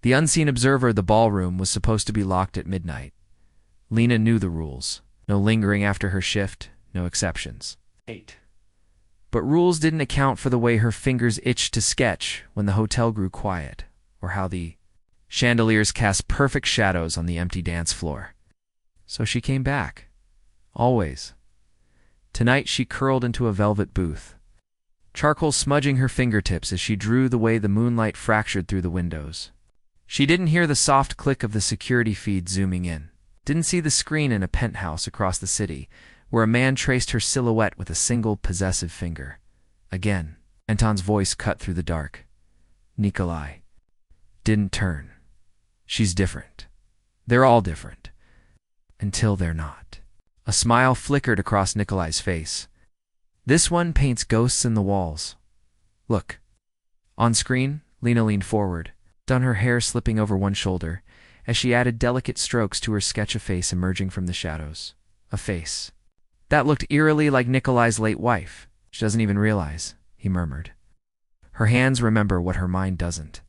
The unseen observer of the ballroom was supposed to be locked at midnight. Lena knew the rules. No lingering after her shift, no exceptions. 8. But rules didn't account for the way her fingers itched to sketch when the hotel grew quiet, or how the chandeliers cast perfect shadows on the empty dance floor. So she came back. Always. Tonight she curled into a velvet booth, charcoal smudging her fingertips as she drew the way the moonlight fractured through the windows. She didn't hear the soft click of the security feed zooming in, didn't see the screen in a penthouse across the city where a man traced her silhouette with a single possessive finger. Again, Anton's voice cut through the dark. Nikolai didn't turn. She's different. They're all different. Until they're not. A smile flickered across Nikolai's face. This one paints ghosts in the walls. Look. On screen, Lena leaned forward, done her hair slipping over one shoulder, as she added delicate strokes to her sketch of face emerging from the shadows. A face that looked eerily like Nikolai's late wife. She doesn't even realize, he murmured. Her hands remember what her mind doesn't.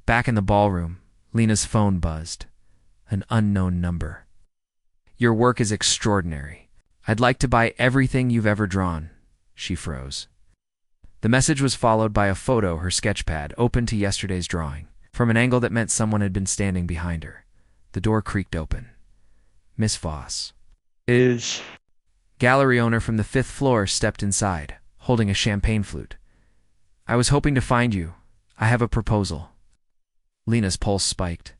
Back in the ballroom, Lena's phone buzzed. An unknown number. Your work is extraordinary. I'd like to buy everything you've ever drawn. She froze. The message was followed by a photo her sketchpad opened to yesterday's drawing, from an angle that meant someone had been standing behind her. The door creaked open. Miss Voss. Is... Gallery owner from the 5th floor stepped inside, holding a champagne flute. I was hoping to find you. I have a proposal. Lena's pulse spiked.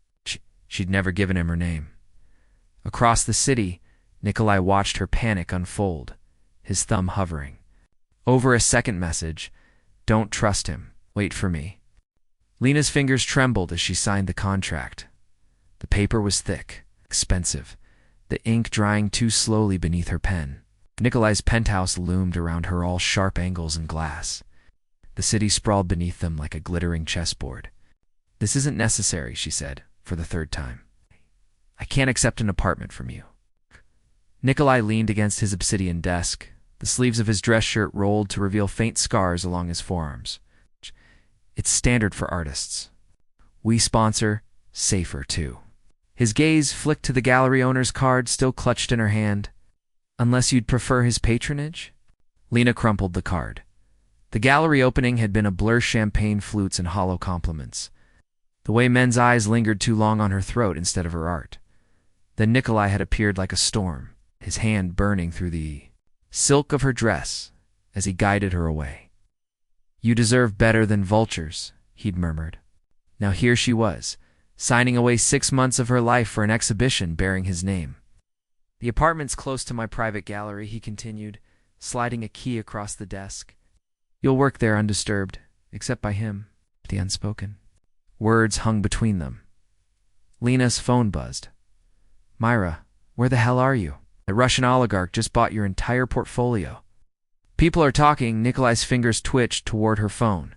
She'd never given him her name. Across the city, Nikolai watched her panic unfold, his thumb hovering. Over a second message, don't trust him, wait for me. Lena's fingers trembled as she signed the contract. The paper was thick, expensive, the ink drying too slowly beneath her pen. Nikolai's penthouse loomed around her, all sharp angles and glass. The city sprawled beneath them like a glittering chessboard. This isn't necessary, she said, for the 3rd time. I can't accept an apartment from you. Nikolai leaned against his obsidian desk. The sleeves of his dress shirt rolled to reveal faint scars along his forearms. It's standard for artists. We sponsor, safer too. His gaze flicked to the gallery owner's card still clutched in her hand. Unless you'd prefer his patronage? Lena crumpled the card. The gallery opening had been a blur champagne flutes and hollow compliments. The way men's eyes lingered too long on her throat instead of her art. Then Nikolai had appeared like a storm, his hand burning through the silk of her dress as he guided her away. You deserve better than vultures, he'd murmured. Now here she was, signing away 6 months of her life for an exhibition bearing his name. The apartment's close to my private gallery, he continued, sliding a key across the desk. You'll work there undisturbed, except by him, the unspoken. Words hung between them. Lena's phone buzzed. Myra, where the hell are you? The Russian oligarch just bought your entire portfolio. People are talking. Nikolai's fingers twitched toward her phone.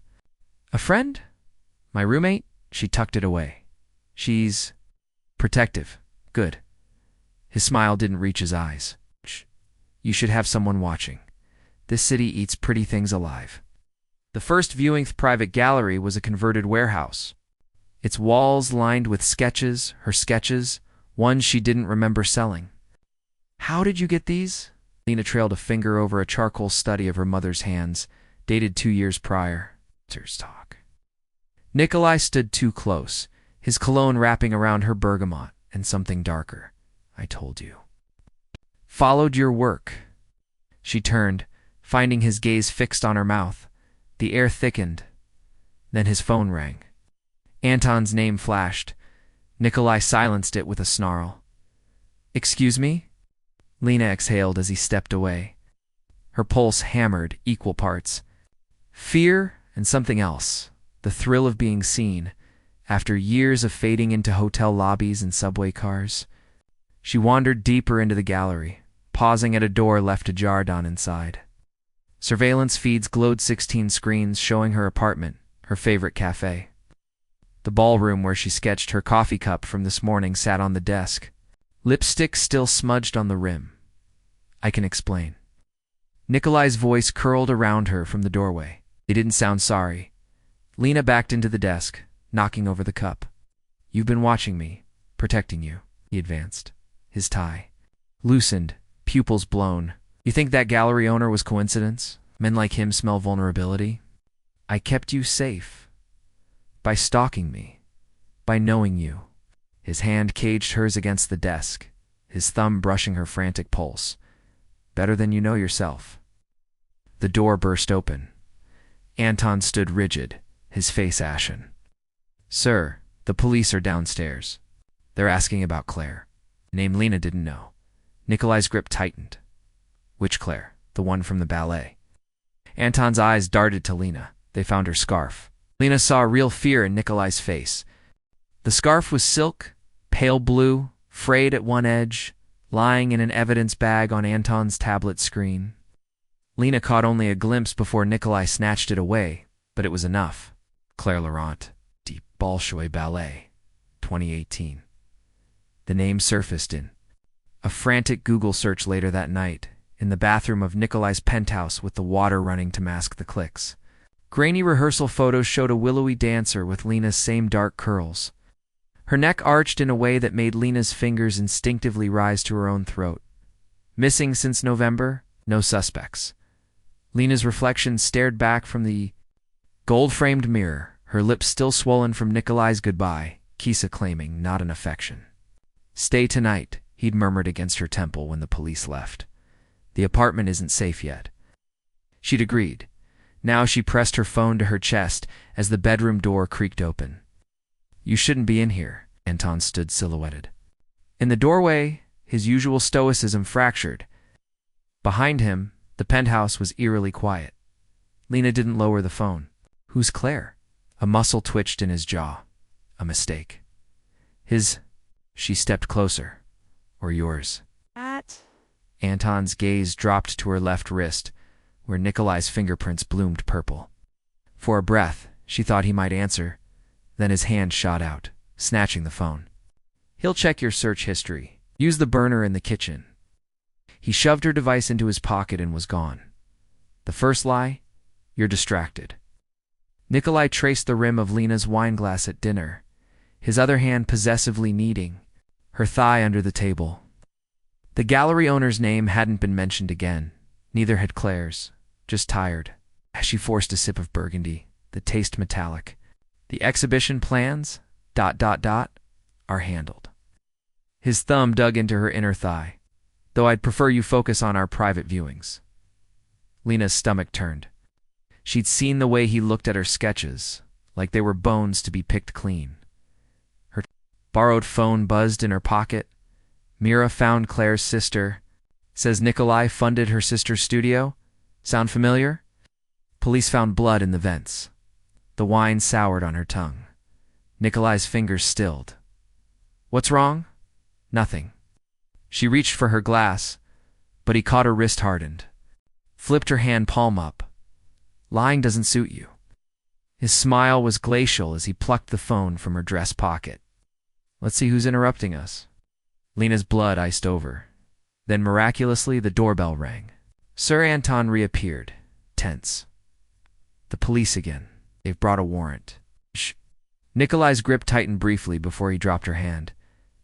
A friend? My roommate? She tucked it away. She's protective. Good. His smile didn't reach his eyes. You should have someone watching. This city eats pretty things alive. The first viewing private gallery was a converted warehouse. Its walls lined with sketches, her sketches, ones she didn't remember selling. How did you get these? Lena trailed a finger over a charcoal study of her mother's hands, dated 2 years prior. Talk. Nikolai stood too close, his cologne wrapping around her bergamot and something darker. I told you. Followed your work. She turned, finding his gaze fixed on her mouth. The air thickened. Then his phone rang. Anton's name flashed. Nikolai silenced it with a snarl. Excuse me? Lena exhaled as he stepped away. Her pulse hammered equal parts. Fear and something else. The thrill of being seen, after years of fading into hotel lobbies and subway cars. She wandered deeper into the gallery, pausing at a door left ajar on inside. Surveillance feeds glowed 16 screens showing her apartment, her favorite cafe. The ballroom where she sketched her coffee cup from this morning sat on the desk, lipstick still smudged on the rim. I can explain. Nikolai's voice curled around her from the doorway. He didn't sound sorry. Lena backed into the desk, knocking over the cup. You've been watching me, protecting you. He advanced, his tie loosened, pupils blown. You think that gallery owner was coincidence? Men like him smell vulnerability. I kept you safe. By stalking me. By knowing you. His hand caged hers against the desk, his thumb brushing her frantic pulse. Better than you know yourself. The door burst open. Anton stood rigid, his face ashen. Sir, the police are downstairs. They're asking about Claire. Name Lena didn't know. Nikolai's grip tightened. Which Claire? The one from the ballet. Anton's eyes darted to Lena. They found her scarf. Lena saw real fear in Nikolai's face. The scarf was silk, pale blue, frayed at one edge, lying in an evidence bag on Anton's tablet screen. Lena caught only a glimpse before Nikolai snatched it away, but it was enough. Claire Laurent, Deep Bolshoi Ballet, 2018. The name surfaced in a frantic Google search later that night, in the bathroom of Nikolai's penthouse with the water running to mask the clicks. Grainy rehearsal photos showed a willowy dancer with Lena's same dark curls. Her neck arched in a way that made Lena's fingers instinctively rise to her own throat. Missing since November, no suspects. Lena's reflection stared back from the gold-framed mirror, her lips still swollen from Nikolai's goodbye, Kisa claiming not an affection. Stay tonight, he'd murmured against her temple when the police left. The apartment isn't safe yet. She'd agreed. Now she pressed her phone to her chest as the bedroom door creaked open. You shouldn't be in here, Anton stood silhouetted. In the doorway, his usual stoicism fractured. Behind him, the penthouse was eerily quiet. Lena didn't lower the phone. Who's Claire? A muscle twitched in his jaw. A mistake. She stepped closer. Or yours. Anton's gaze dropped to her left wrist, where Nikolai's fingerprints bloomed purple. For a breath, she thought he might answer. Then his hand shot out, snatching the phone. He'll check your search history. Use the burner in the kitchen. He shoved her device into his pocket and was gone. The first lie? You're distracted. Nikolai traced the rim of Lena's wineglass at dinner, his other hand possessively kneading, her thigh under the table. The gallery owner's name hadn't been mentioned again. Neither had Claire's. Just tired. As she forced a sip of burgundy, the taste metallic. The exhibition plans, ... are handled. His thumb dug into her inner thigh. Though I'd prefer you focus on our private viewings. Lena's stomach turned. She'd seen the way he looked at her sketches, like they were bones to be picked clean. Her borrowed phone buzzed in her pocket. Mira found Claire's sister. Says Nikolai funded her sister's studio. Sound familiar? Police found blood in the vents. The wine soured on her tongue. Nikolai's fingers stilled. What's wrong? Nothing. She reached for her glass, but he caught her wrist hardened. Flipped her hand palm up. Lying doesn't suit you. His smile was glacial as he plucked the phone from her dress pocket. Let's see who's interrupting us. Lena's blood iced over. Then miraculously the doorbell rang. Sir Anton reappeared, tense. The police again. They've brought a warrant. Shh. Nikolai's grip tightened briefly before he dropped her hand.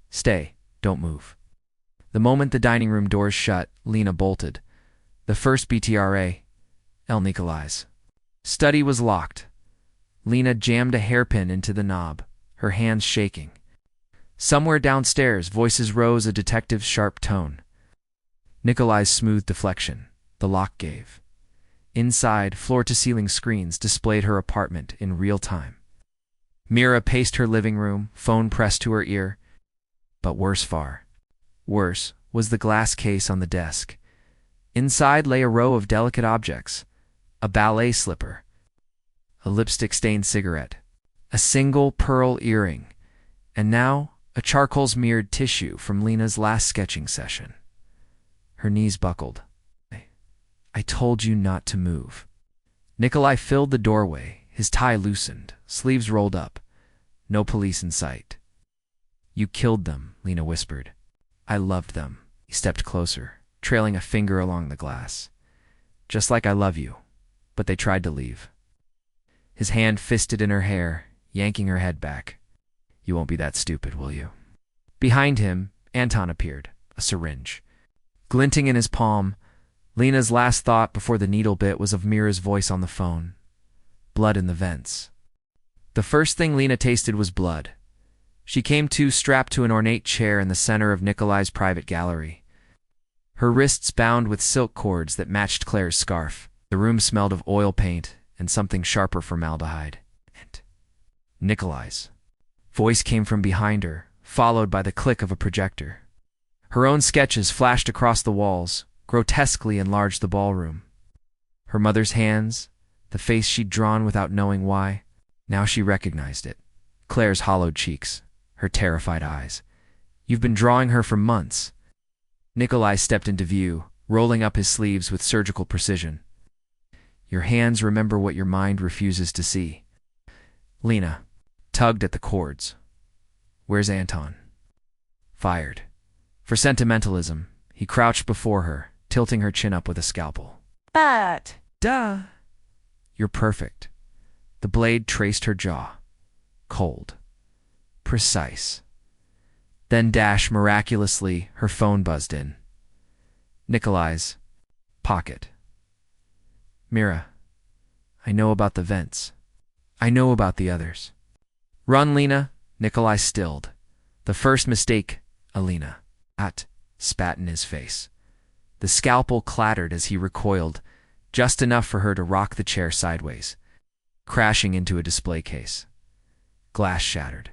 Stay. Don't move. The moment the dining room doors shut, Lena bolted. The first BTRA, El Nikolai's. Study was locked. Lena jammed a hairpin into the knob, her hands shaking. Somewhere downstairs, voices rose a detective's sharp tone. Nikolai's smooth deflection. The lock gave. Inside, floor-to-ceiling screens displayed her apartment in real time. Mira paced her living room, phone pressed to her ear. But worse far. Worse was the glass case on the desk. Inside lay a row of delicate objects. A ballet slipper. A lipstick-stained cigarette. A single pearl earring. And now, a charcoal-smeared tissue from Lena's last sketching session. Her knees buckled. I told you not to move. Nikolai filled the doorway, his tie loosened, sleeves rolled up. No police in sight. You killed them, Lena whispered. I loved them. He stepped closer, trailing a finger along the glass. Just like I love you, but they tried to leave. His hand fisted in her hair, yanking her head back. You won't be that stupid, will you? Behind him, Anton appeared, a syringe. Glinting in his palm, Lena's last thought before the needle bit was of Mira's voice on the phone. Blood in the vents. The first thing Lena tasted was blood. She came to strapped to an ornate chair in the center of Nikolai's private gallery. Her wrists bound with silk cords that matched Claire's scarf. The room smelled of oil paint and something sharper formaldehyde. And Nikolai's voice came from behind her, followed by the click of a projector. Her own sketches flashed across the walls, grotesquely enlarged the ballroom. Her mother's hands, the face she'd drawn without knowing why, now she recognized it. Claire's hollowed cheeks, her terrified eyes. You've been drawing her for months. Nikolai stepped into view, rolling up his sleeves with surgical precision. Your hands remember what your mind refuses to see. Lena tugged at the cords. Where's Anton? Fired. For sentimentalism, he crouched before her, tilting her chin up with a scalpel. But... Duh. You're perfect. The blade traced her jaw. Cold. Precise. Then miraculously, her phone buzzed in. Nikolai's pocket. Mira, I know about the vents. I know about the others. Run, Lena. Nikolai stilled. The first mistake, Alina. Spat in his face. The scalpel clattered as he recoiled, just enough for her to rock the chair sideways, crashing into a display case. Glass shattered.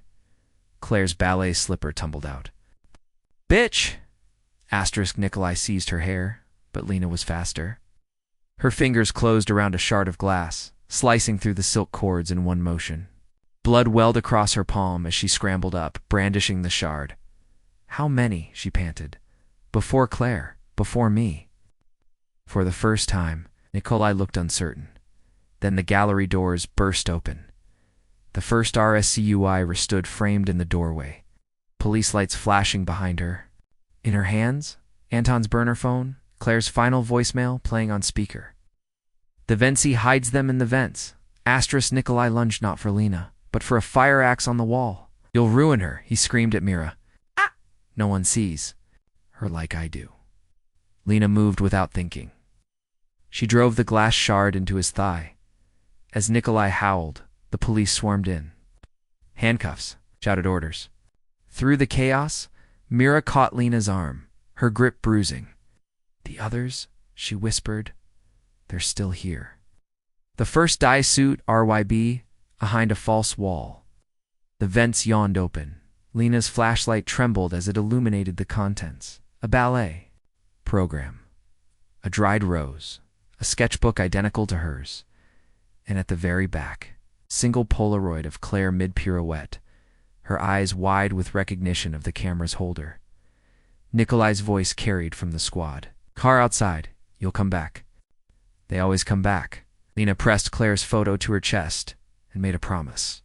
Claire's ballet slipper tumbled out. Bitch! Nikolai seized her hair, but Lena was faster. Her fingers closed around a shard of glass, slicing through the silk cords in one motion. Blood welled across her palm as she scrambled up, brandishing the shard. How many? She panted. Before Claire, before me. For the first time, Nikolai looked uncertain. Then the gallery doors burst open. The first RSCUI stood framed in the doorway, police lights flashing behind her. In her hands, Anton's burner phone, Claire's final voicemail playing on speaker. The Ventsi hides them in the vents. Nikolai lunged not for Lena, but for a fire axe on the wall. You'll ruin her, he screamed at Mira. Ah! No one sees her like I do. Lena moved without thinking. She drove the glass shard into his thigh. As Nikolai howled, the police swarmed in. Handcuffs, shouted orders. Through the chaos, Mira caught Lena's arm, her grip bruising. The others, she whispered, they're still here. The first dye suit, RYB, behind a false wall. The vents yawned open. Lena's flashlight trembled as it illuminated the contents. A ballet program. A dried rose. A sketchbook identical to hers. And at the very back, single Polaroid of Claire mid-pirouette, her eyes wide with recognition of the camera's holder. Nikolai's voice carried from the squad. Car outside. You'll come back. They always come back. Lena pressed Claire's photo to her chest and made a promise.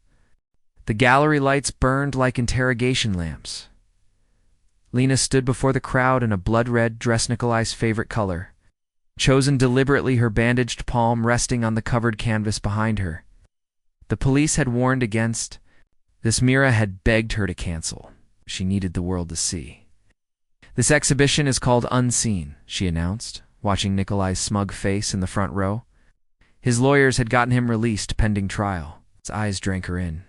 The gallery lights burned like interrogation lamps. Lena stood before the crowd in a blood-red dress, Nikolai's favorite color, chosen deliberately, her bandaged palm resting on the covered canvas behind her. The police had warned against this. Mira had begged her to cancel. She needed the world to see. This exhibition is called Unseen, she announced, watching Nikolai's smug face in the front row. His lawyers had gotten him released pending trial. His eyes drank her in,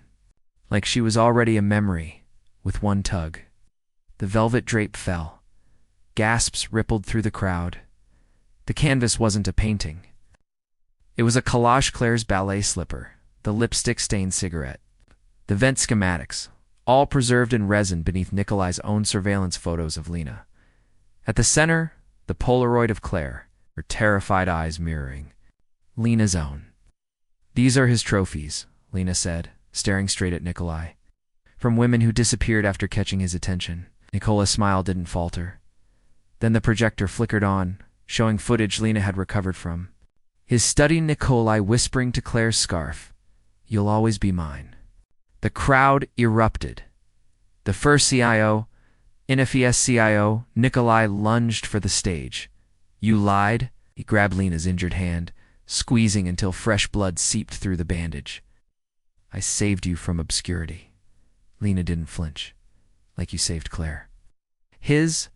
like she was already a memory, with one tug. The velvet drape fell. Gasps rippled through the crowd. The canvas wasn't a painting. It was a collage. Claire's ballet slipper, the lipstick-stained cigarette, the vent schematics, all preserved in resin beneath Nikolai's own surveillance photos of Lena. At the center, the Polaroid of Claire, her terrified eyes mirroring Lena's own. These are his trophies, Lena said, staring straight at Nikolai. From women who disappeared after catching his attention. Nikola's smile didn't falter. Then the projector flickered on, showing footage Lena had recovered from his study. Nikolai whispering to Claire's scarf, "You'll always be mine." The crowd erupted. The first CIO, NFES CIO, Nikolai lunged for the stage. "You lied?" He grabbed Lena's injured hand, squeezing until fresh blood seeped through the bandage. "I saved you from obscurity." Lena didn't flinch. Like you saved Claire. His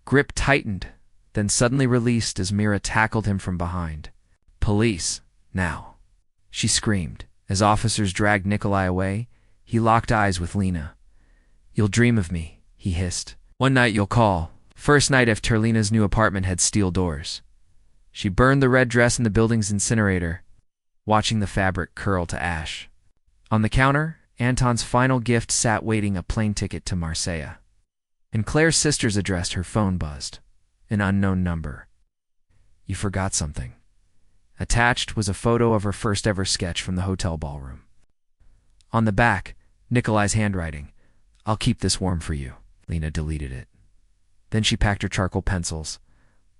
grip tightened, then suddenly released as Mira tackled him from behind. Police, now, she screamed. As officers dragged Nikolai away, he locked eyes with Lena. You'll dream of me, he hissed. One night you'll call. First night if Terlina's new apartment had steel doors. She burned the red dress in the building's incinerator, watching the fabric curl to ash. On the counter, Anton's final gift sat waiting, a plane ticket to Marseille. And Claire's sister's address, her phone buzzed. An unknown number. You forgot something. Attached was a photo of her first ever sketch from the hotel ballroom. On the back, Nikolai's handwriting. I'll keep this warm for you. Lena deleted it. Then she packed her charcoal pencils,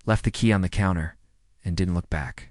left the key on the counter, and didn't look back.